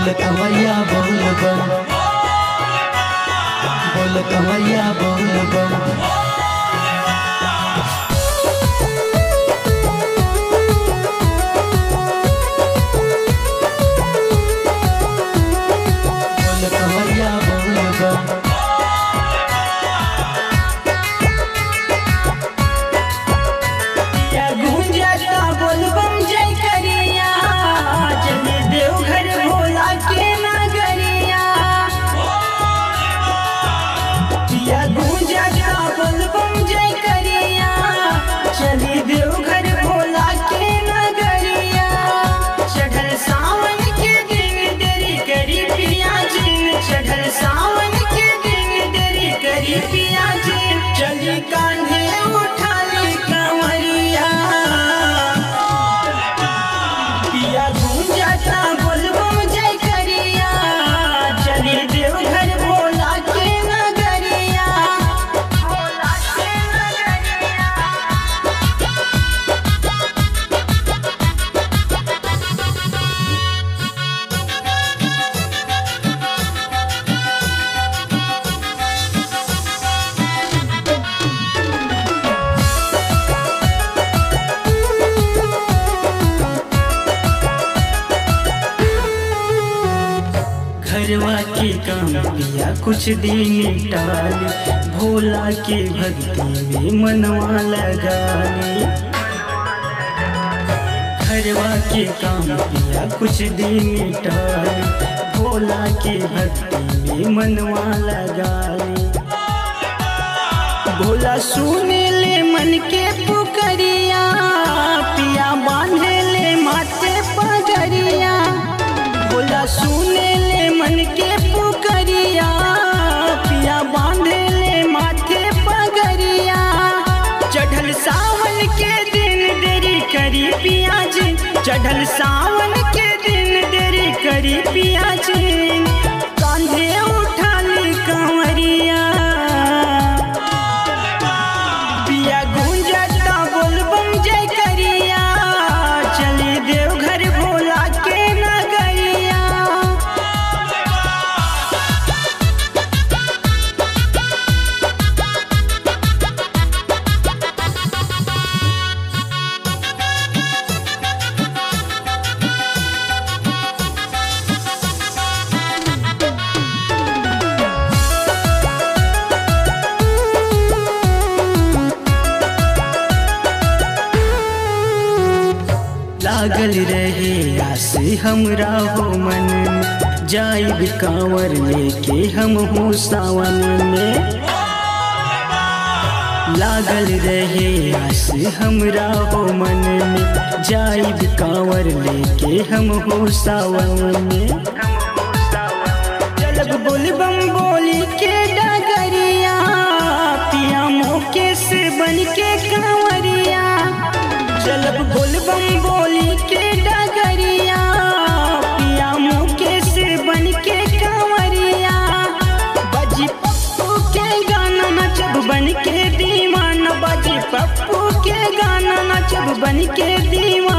बोल कवैया बोल बम, बोल कवैया बोल बम। सावन के दिन देरी करी पिया जी, चली कान्हे उठा ली कंवरिया। पिया गूंजाता बोलबम जय करिया, चली देवघर भोला के नगरिया, भोला के नगरिया। घरवा के काम पिया कुछ दिन टाली, भोला के भक्ति में मनवा लगाली। घरवा के काम पिया कुछ दिन टाली, भोला के भक्ति में मनवा लगाली। भोला सुने ले मन के पुकरिया, पिया बांधे ले माथे पगरिया। भोला सुने मन के पुकरिया, पिया बांधे ले माथे पगरिया। चढ़ल सावन के दिन देरी करी पिया जी, चढ़ल सावन के दिन देरी करी पिया जी, कांधे उठा ली कंवरिया। पिया गूंजता बोलबम जय करिया, चली देवघर भोला के नगरिया। लागल रहे आस हमरा हो मन में, जाइब कांवर लेके हम हो सावन में। लागल रहे आस हमरा हो मन में, जाइब कांवर लेके हम हो सावन में। चलब बोलबम बोली के डगरिया, पिया मुकेश बन के कंवरिया। चलब बोलबम बोली के डगरिया, पिया मुकेश बन के कंवरिया। बाजी पप्पू के गाना नचब बन के दीवाना, बाजी पप्पू के गाना नचब बन के दीवाना।